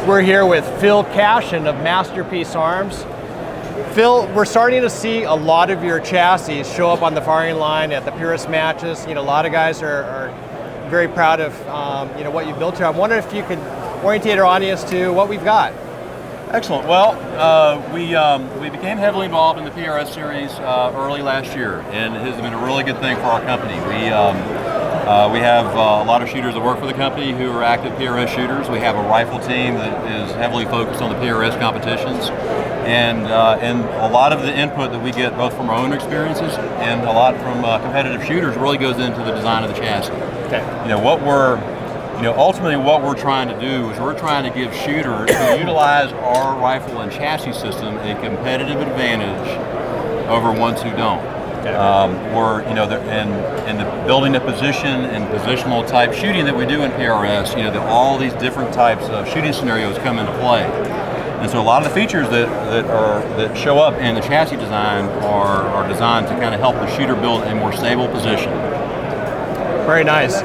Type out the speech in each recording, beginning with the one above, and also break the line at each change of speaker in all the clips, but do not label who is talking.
We're here with Phil Cashin of Masterpiece Arms. Phil, we're starting to see a lot of your chassis show up on the firing line at the PRS matches. You know, a lot of guys are very proud of what you built here. I'm wondering if you could orientate our audience to what we've got.
Excellent. Well, we became heavily involved in the PRS Series early last year, and it has been a really good thing for our company. We have a lot of shooters that work for the company who are active PRS shooters. We have a rifle team that is heavily focused on the PRS competitions, and a lot of the input that we get both from our own experiences and a lot from competitive shooters really goes into the design of the chassis.
Okay.
Ultimately what we're trying to do is we're trying to give shooters who utilize our rifle and chassis system a competitive advantage over ones who don't.
Okay.
In the building a position and positional type shooting that we do in PRS, all these different types of shooting scenarios come into play. And so a lot of the features that show up in the chassis design are designed to kind of help the shooter build a more stable position.
Very nice.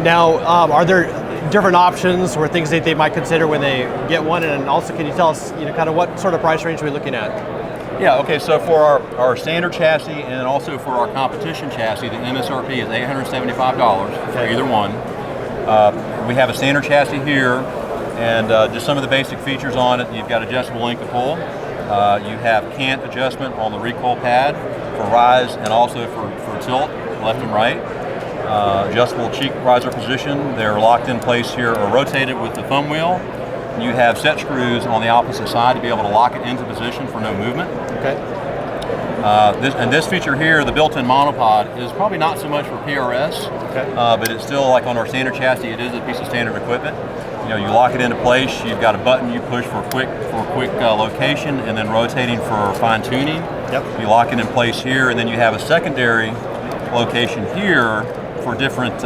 Now, are there different options or things that they might consider when they get one? And also, can you tell us, kind of what sort of price range are we looking at?
Yeah, okay, so for our standard chassis and also for our competition chassis, the MSRP is $875 for either one. We have a standard chassis here, and just some of the basic features on it. You've got adjustable length of pull. You have cant adjustment on the recoil pad for rise and also for tilt, left and right. Adjustable cheek riser position. They're locked in place here or rotated with the thumb wheel. You have set screws on the opposite side to be able to lock it into position for no movement.
Okay.
This feature here, the built-in monopod, is probably not so much for PRS,
okay.
But it's still like on our standard chassis. It is a piece of standard equipment. You lock it into place. You've got a button you push for quick location, and then rotating for fine tuning.
Yep.
You lock it in place here, and then you have a secondary location here for different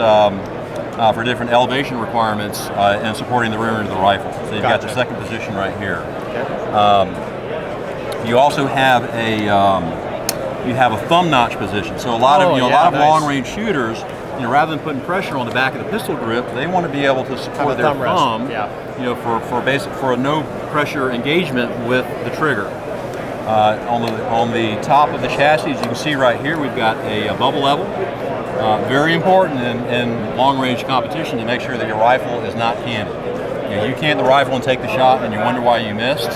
elevation requirements and supporting the rear end of the rifle. So you've got the second position right here.
Okay.
You also have a thumb notch position. So a lot of
nice.
long range shooters, rather than putting pressure on the back of the pistol grip, they want to be able to support their thumb. For a no pressure engagement with the trigger. On the top of the chassis, as you can see right here, we've got a bubble level. Very important in long-range competition to make sure that your rifle is not canted. You cant the rifle and take the shot and you wonder why you missed.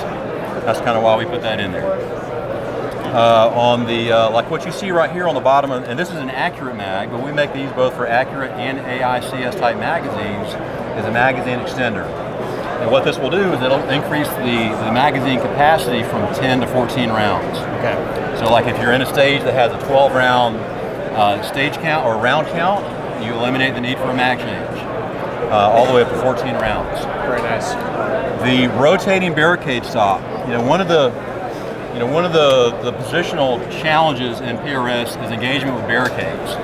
That's kind of why we put that in there. Like what you see right here on the bottom, and this is an accurate mag, but we make these both for accurate and AICS type magazines, is a magazine extender. And what this will do is it'll increase the magazine capacity from 10 to 14 rounds.
Okay.
So like if you're in a stage that has a 12 round stage count or round count, you eliminate the need for a mag change, all the way up to 14 rounds.
Very nice.
The rotating barricade stop. One of the positional challenges in PRS is engagement with barricades.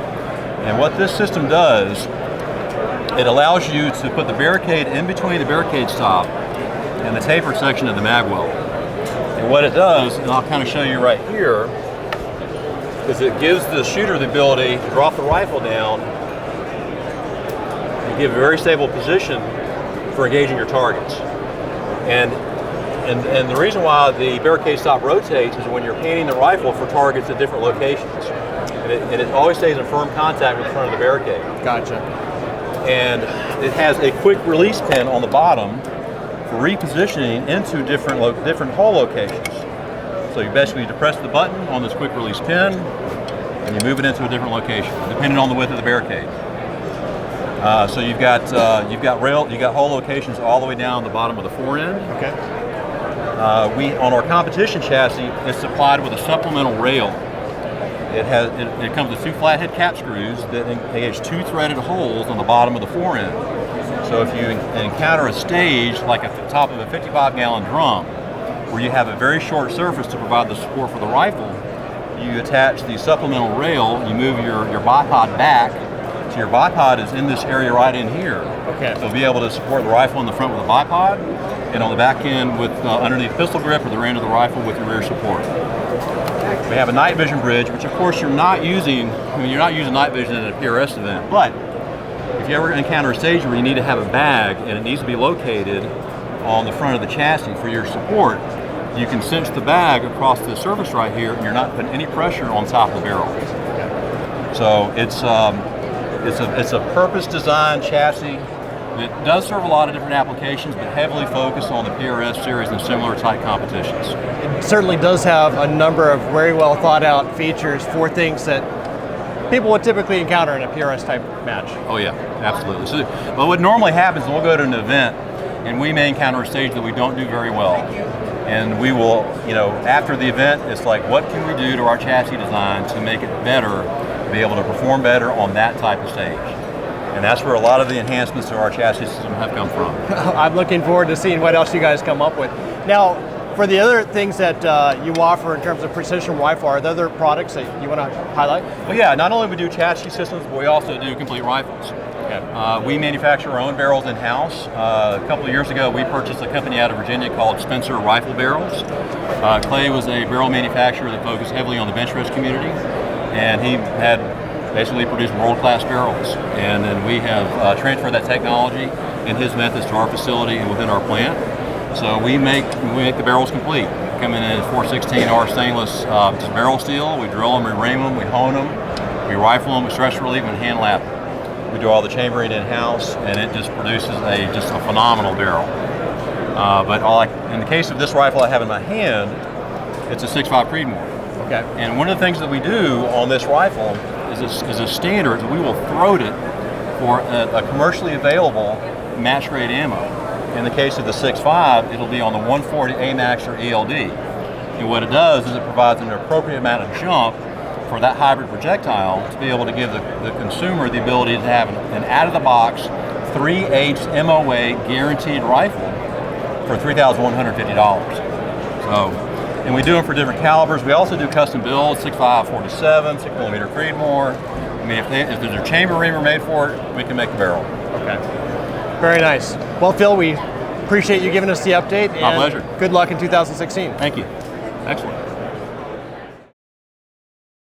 And what this system does, it allows you to put the barricade in between the barricade stop and the tapered section of the mag well. And what it does, and I'll kind of show you right here, is it gives the shooter the ability to drop the rifle down and give a very stable position for engaging your targets. And the reason why the barricade stop rotates is when you're painting the rifle for targets at different locations. And it always stays in firm contact with the front of the barricade.
Gotcha.
And it has a quick release pin on the bottom for repositioning into different hole locations. So you basically depress the button on this quick release pin, and you move it into a different location, depending on the width of the barricade. So you've got hole locations all the way down the bottom of the forend.
Okay.
On our competition chassis, it's supplied with a supplemental rail. It comes with two flathead cap screws that engage two threaded holes on the bottom of the forend. So if you encounter a stage like at the top of a 55-gallon drum, where you have a very short surface to provide the support for the rifle, you attach the supplemental rail, you move your bipod back, so your bipod is in this area right in here.
Okay.
So you'll be able to support the rifle in the front with a bipod, and on the back end with underneath pistol grip or the rear end of the rifle with your rear support. We have a night vision bridge, which of course you're not using night vision at a PRS event, but if you ever encounter a stage where you need to have a bag and it needs to be located on the front of the chassis for your support, you can cinch the bag across the surface right here, and you're not putting any pressure on top of the barrel. So it's a purpose-designed chassis that does serve a lot of different applications, but heavily focused on the PRS Series and similar type competitions.
It certainly does have a number of very well thought out features for things that people would typically encounter in a PRS type match.
Oh yeah, absolutely. So, well, what normally happens is we'll go to an event and we may encounter a stage that we don't do very well. And we will, after the event, it's like, what can we do to our chassis design to make it better, be able to perform better on that type of stage? And that's where a lot of the enhancements to our chassis system have come from.
I'm looking forward to seeing what else you guys come up with. Now, for the other things that you offer in terms of precision rifle, are there other products that you want to highlight?
Well, yeah, not only do we do chassis systems, but we also do complete rifles. Okay. We manufacture our own barrels in-house. A couple of years ago, we purchased a company out of Virginia called Spencer Rifle Barrels. Clay was a barrel manufacturer that focused heavily on the bench rest community, and he had basically produced world-class barrels. And then we have transferred that technology and his methods to our facility and within our plant. So we make the barrels complete. Coming in at 416R stainless just barrel steel. We drill them, we ream them, we hone them, we rifle them, we stress relieve them, and hand lap them. We do all the chambering in-house, and it just produces just a phenomenal barrel. But in the case of this rifle I have in my hand, it's a 6.5 Creedmoor.
Okay.
And one of the things that we do on this rifle is a standard that we will throat it for a commercially available match grade ammo. In the case of the 6.5, it'll be on the 140 AMAX or ELD. And what it does is it provides an appropriate amount of jump for that hybrid projectile to be able to give the consumer the ability to have an out-of-the-box 3/8 MOA guaranteed rifle for $3,150. So, and we do them for different calibers. We also do custom builds, 6.5 47, 6mm Creedmoor. I mean, if there's a chamber reamer made for it, we can make the barrel.
Okay. Very nice. Well, Phil, we appreciate you giving us the update.
My pleasure.
Good luck in 2016.
Thank you. Excellent.